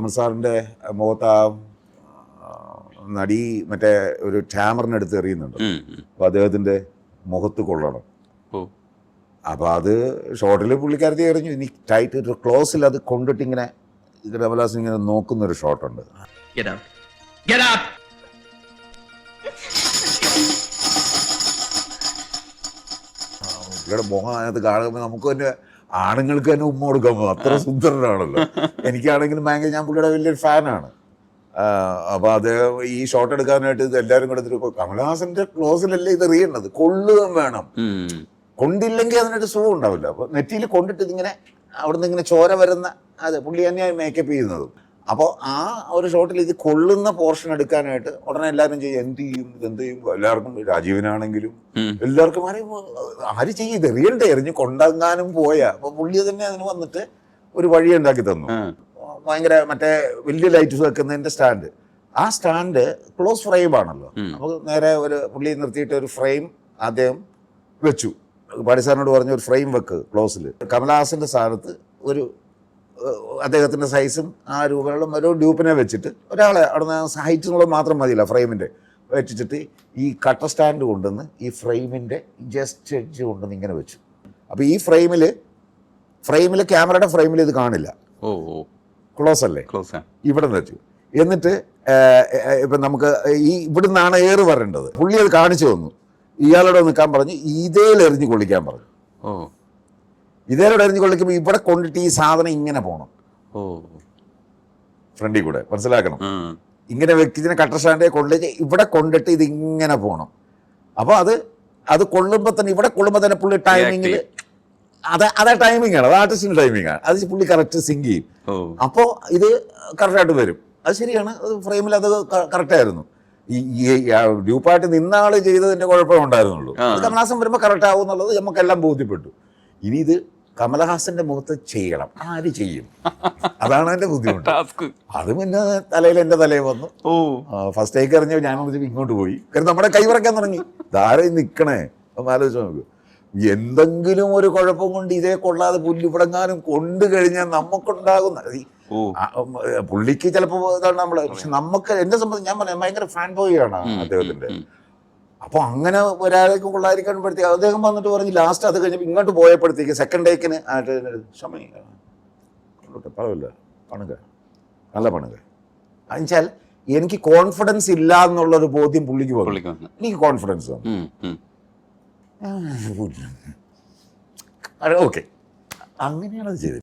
അമർ സാറിൻ്റെ മുഖത്ത് ആ നടി മറ്റേ ഒരു ടാമറിനെടുത്ത് എറിയുന്നുണ്ട്. അപ്പോൾ അദ്ദേഹത്തിൻ്റെ മുഖത്ത് കൊള്ളണം. അപ്പോൾ അത് ഷോർട്ടിൽ പുള്ളിക്കാരത്തി എറിഞ്ഞു. ഇനി ടൈറ്റ് ഒരു ക്ലോസിൽ അത് കൊണ്ടിട്ട് ഇങ്ങനെ കമലഹാസൻ ഇങ്ങനെ നോക്കുന്നൊരു ഷോട്ടുണ്ട്. പുള്ളിയുടെ മുഖം അതിനകത്ത് കാണുമ്പോൾ നമുക്ക് തന്നെ ആണുങ്ങൾക്ക് തന്നെ ഉമ്മ കൊടുക്കാൻ പോകും. അത്ര സുന്ദരനാണല്ലോ. എനിക്കാണെങ്കിലും ഭയങ്കര, ഞാൻ പുള്ളിയുടെ വലിയൊരു ഫാനാണ്. അപ്പോൾ അത് ഈ ഷോട്ട് എടുക്കാനായിട്ട് ഇത് എല്ലാവരും കൂടെ കമലഹാസന്റെ ക്ലോസിലല്ലേ ഇത് എറിയേണ്ടത്, കൊള്ളുകയും വേണം. കൊണ്ടില്ലെങ്കിൽ അതിനൊരു സുഖം ഉണ്ടാവില്ല. അപ്പോൾ നെറ്റിയിൽ കൊണ്ടിട്ട് ഇതിങ്ങനെ അവിടുന്ന് ഇങ്ങനെ ചോര വരുന്ന, അതെ പുള്ളി തന്നെയാണ് മേക്കപ്പ് ചെയ്യുന്നതും. അപ്പോൾ ആ ഒരു ഷോട്ടിൽ ഇത് കൊള്ളുന്ന പോർഷൻ എടുക്കാനായിട്ട് ഉടനെ എല്ലാവരും ചെയ്യും, എന്ത് ചെയ്യും എല്ലാവർക്കും, രാജീവിനാണെങ്കിലും എല്ലാവർക്കും ആര് ചെയ്യും, ഇത് എറിയണ്ടേ, എറിഞ്ഞ് കൊണ്ടങ്ങാനും പോയാ. അപ്പോൾ പുള്ളി തന്നെ അതിന് വന്നിട്ട് ഒരു വഴി ഉണ്ടാക്കി തന്നു. ഭയങ്കര മറ്റേ വലിയ ലൈറ്റ്സ് വെക്കുന്നതിൻ്റെ സ്റ്റാൻഡ്, ആ സ്റ്റാൻഡ് ക്ലോസ് ഫ്രെയിം ആണല്ലോ. അപ്പോൾ നേരെ ഒരു പുള്ളി നിർത്തിയിട്ട് ഒരു ഫ്രെയിം അദ്ദേഹം വെച്ചു. പാടി സാറിനോട് പറഞ്ഞ ഒരു ഫ്രെയിം വെക്ക് ക്ലോസിൽ. കമലഹാസന്റെ സ്ഥാനത്ത് ഒരു അദ്ദേഹത്തിൻ്റെ സൈസും ആ രൂപകളും ഒരു ഡ്യൂപ്പിനെ വെച്ചിട്ട് ഒരാളെ അവിടെ ഹൈറ്റുള്ളത് മാത്രം മതിയില്ല ഫ്രെയിമിൻ്റെ വെച്ചിട്ട് ഈ കട്ടർ സ്റ്റാൻഡ് കൊണ്ടുവന്ന് ഈ ഫ്രെയിമിൻ്റെ ജസ്റ്റ് എഡ്ജ് കൊണ്ടുവന്ന് ഇങ്ങനെ വെച്ചു. അപ്പോൾ ഈ ഫ്രെയിമിൽ ക്യാമറയുടെ ഫ്രെയിമിൽ ഇത് കാണില്ല, ക്ലോസ് അല്ലേ, ഇവിടെ നിന്ന് വെച്ചു. എന്നിട്ട് ഇപ്പം നമുക്ക് ഈ ഇവിടുന്നാണ് എയർ വരേണ്ടത്. പുള്ളി അത് കാണിച്ചു തന്നു. ഇയാളോട് നിൽക്കാൻ പറഞ്ഞ് ഇതേലെറിഞ്ഞ് കൊള്ളിക്കാൻ പറഞ്ഞു. ഇതേലോട് എറിഞ്ഞ് കൊള്ളിക്കുമ്പോൾ ഇവിടെ കൊണ്ടിട്ട് ഈ സാധനം ഇങ്ങനെ പോകണം, ഫ്രണ്ടിൽ കൂടെ, മനസ്സിലാക്കണം. ഇങ്ങനെ വ്യക്തിനെ കട്ടർ സ്റ്റാൻഡേ കൊണ്ടിട്ട് ഇവിടെ കൊണ്ടിട്ട് ഇത് ഇങ്ങനെ പോകണം. അപ്പോൾ അത് കൊള്ളുമ്പോൾ തന്നെ, ഇവിടെ കൊള്ളുമ്പോൾ തന്നെ പുള്ളി ടൈമിങ്ങിൽ, അതാ ടൈമിംഗ് ആണ്, അത് ആർട്ടിസ്റ്റിന്റെ ടൈമിംഗ് ആണ്. അത് പുള്ളി കറക്റ്റ് സിങ്ക് ചെയ്യും. അപ്പോൾ ഇത് കറക്റ്റായിട്ട് വരും. അത് ശരിയാണ്, അത് ഫ്രെയിമിൽ അത് കറക്റ്റായിരുന്നു. ഈ ഡ്യൂപ്പായിട്ട് നിന്ന ആള് ചെയ്തതിന്റെ കുഴപ്പമേ ഉണ്ടായിരുന്നുള്ളൂ. കമലഹാസൻ വരുമ്പോൾ കറക്റ്റ് ആവും എന്നുള്ളത് നമുക്കെല്ലാം ബോധ്യപ്പെട്ടു. ഇനി ഇത് കമലഹാസന്റെ മുഖത്ത് ചെയ്യണം, ആര് ചെയ്യും? അതാണ് എന്റെ ബുദ്ധിമുട്ട്. അത് പിന്നെ എന്റെ തലയിൽ വന്നു. ഫസ്റ്റ് ടേക്ക് എറിഞ്ഞ ഞാൻ ഇങ്ങോട്ട് പോയി. കാരണം നമ്മുടെ കൈ വിറക്കാൻ തുടങ്ങി. ധാരാളം നിൽക്കണേ, അപ്പം ആലോചിച്ച് നോക്ക്. എന്തെങ്കിലും ഒരു കുഴപ്പം കൊണ്ട് ഇതേ കൊള്ളാതെ പുല്ലിവിടെങ്ങാനും കൊണ്ടു കഴിഞ്ഞാൽ നമുക്കുണ്ടാകുന്ന, പുള്ളിക്ക് ചിലപ്പോൾ ഇതാണ് നമ്മള്, പക്ഷെ നമുക്ക്, എന്നെ സംബന്ധിച്ച് ഞാൻ പറയാം, ഭയങ്കര ഫാൻ ബോയ് ആണ് അദ്ദേഹത്തിന്റെ. അപ്പൊ അങ്ങനെ ഒരാൾക്ക് കൊള്ളാതിരിക്കുമ്പോഴത്തേക്ക് അദ്ദേഹം വന്നിട്ട് പറഞ്ഞ് ലാസ്റ്റ് അത് കഴിഞ്ഞപ്പോൾ ഇങ്ങോട്ട് പോയപ്പോഴത്തേക്ക് സെക്കൻഡ് ടേക്കിന് പറയില്ല, പണുക, നല്ല പണുക. എന്നുവെച്ചാൽ എനിക്ക് കോൺഫിഡൻസ് ഇല്ല എന്നുള്ളൊരു ബോധ്യം പുള്ളിക്ക് വന്നു. എനിക്ക് കോൺഫിഡൻസ് വന്നു. ഓക്കെ, അങ്ങനെയാണ് അത് ചെയ്തത്.